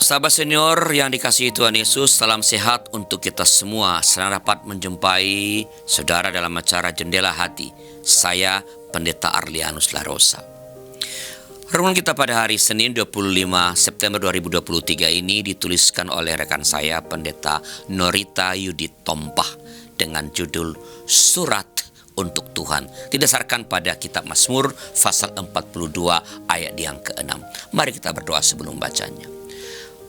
Sahabat senior yang dikasihi Tuhan Yesus, salam sehat untuk kita semua. Senang dapat menjumpai saudara dalam acara Jendela Hati. Saya Pendeta Arlianus Larosa. Renungan kita pada hari Senin 25 September 2023 ini dituliskan oleh rekan saya Pendeta Norita Yudit Tompah dengan judul Surat untuk Tuhan, didasarkan pada kitab Mazmur pasal 42 ayat yang ke-6. Mari kita berdoa sebelum bacanya.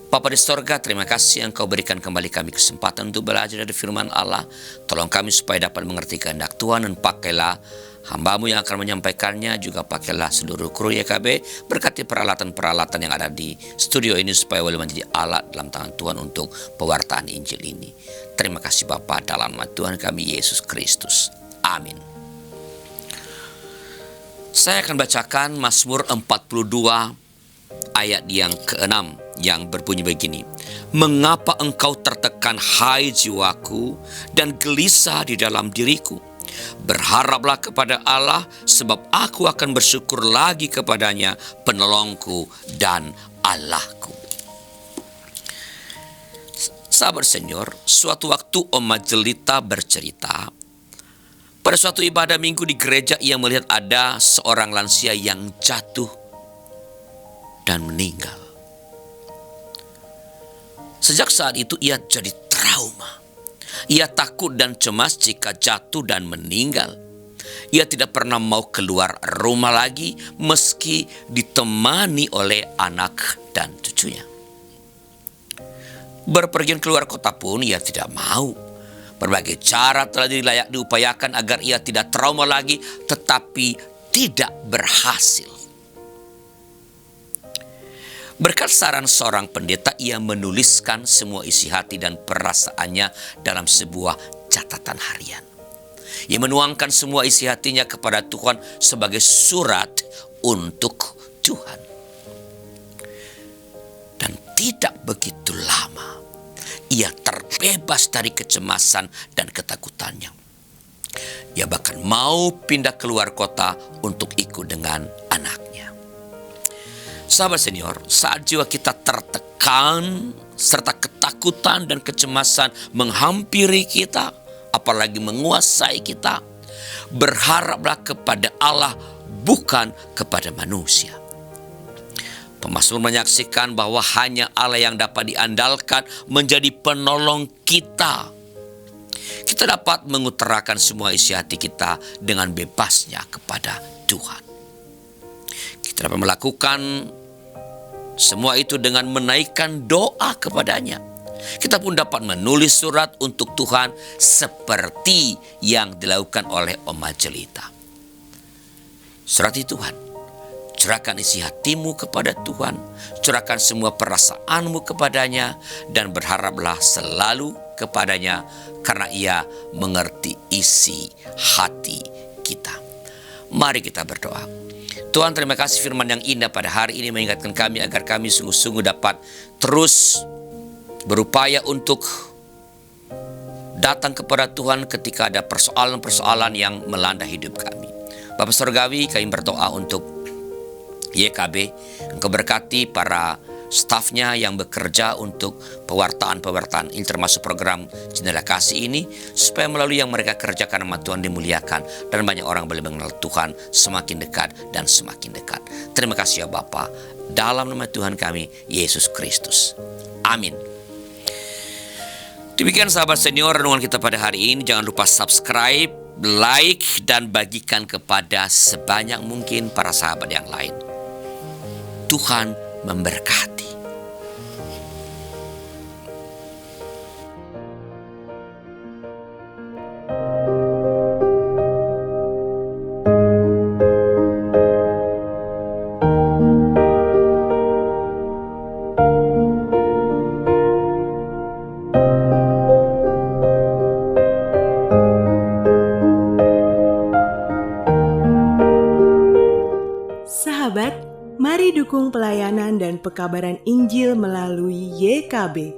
Bapa di sorga, terima kasih Engkau berikan kembali kami kesempatan untuk belajar dari firman Allah. Tolong kami supaya dapat mengerti kehendak Tuhan, dan pakailah hamba-Mu yang akan menyampaikannya, juga pakailah seluruh kru YKB. Berkati peralatan-peralatan yang ada di studio ini supaya boleh menjadi alat dalam tangan Tuhan untuk pewartaan Injil ini. Terima kasih Bapa, dalam nama Tuhan kami Yesus Kristus. Amin. Saya akan bacakan Mazmur 42 ayat yang ke-6 yang berbunyi begini. Mengapa engkau tertekan hai jiwaku, dan gelisah di dalam diriku? Berharaplah kepada Allah, sebab aku akan bersyukur lagi kepadanya, penolongku dan Allahku. Sahabat senior, suatu waktu Om Majelita bercerita, pada suatu ibadah minggu di gereja ia melihat ada seorang lansia yang jatuh dan meninggal. Sejak saat itu ia jadi trauma. Ia takut dan cemas jika jatuh dan meninggal. Ia tidak pernah mau keluar rumah lagi meski ditemani oleh anak dan cucunya. Berpergian keluar kota pun ia tidak mau. Berbagai cara telah diupayakan agar ia tidak trauma lagi, tetapi tidak berhasil. Berkat saran seorang pendeta, ia menuliskan semua isi hati dan perasaannya dalam sebuah catatan harian. Ia menuangkan semua isi hatinya kepada Tuhan sebagai surat untuk Tuhan. Dan tidak begitu lama, ia terbebas dari kecemasan dan ketakutannya. Ia bahkan mau pindah keluar kota untuk ikut dengan anaknya. Sahabat senior, saat jiwa kita tertekan serta ketakutan dan kecemasan menghampiri kita, apalagi menguasai kita, berharaplah kepada Allah, bukan kepada manusia. Pemazmur menyaksikan bahwa hanya Allah yang dapat diandalkan menjadi penolong kita. Kita dapat mengutarakan semua isi hati kita dengan bebasnya kepada Tuhan. Kita dapat melakukan semua itu dengan menaikkan doa kepadanya. Kita pun dapat menulis surat untuk Tuhan seperti yang dilakukan oleh Om Majelita. Surati Tuhan, curahkan isi hatimu kepada Tuhan, curahkan semua perasaanmu kepadanya, dan berharaplah selalu kepadanya karena Ia mengerti isi hati kita. Mari kita berdoa. Tuhan, terima kasih firman yang indah pada hari ini mengingatkan kami agar kami sungguh-sungguh dapat terus berupaya untuk datang kepada Tuhan ketika ada persoalan-persoalan yang melanda hidup kami. Bapa Surgawi, kami berdoa untuk YKB. Engkau berkati para stafnya yang bekerja untuk pewartaan ini, termasuk program Jendela Kasih ini, supaya melalui yang mereka kerjakan nama Tuhan dimuliakan dan banyak orang boleh mengenal Tuhan semakin dekat dan semakin dekat. Terima kasih ya Bapa, dalam nama Tuhan kami Yesus Kristus. Amin. Demikian sahabat senior renungan kita pada hari ini. Jangan lupa subscribe, like, dan bagikan kepada sebanyak mungkin para sahabat yang lain. Tuhan memberkati. Sahabat, mari dukung pelayanan dan pekabaran Injil melalui YKB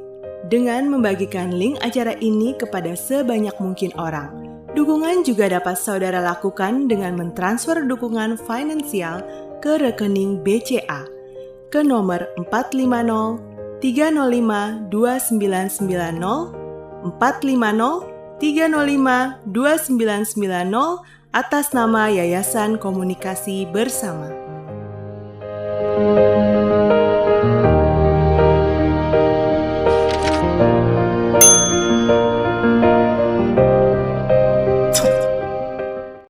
dengan membagikan link acara ini kepada sebanyak mungkin orang. Dukungan juga dapat saudara lakukan dengan mentransfer dukungan finansial ke rekening BCA ke nomor 305 2990, 450 305 2990 atas nama Yayasan Komunikasi Bersama.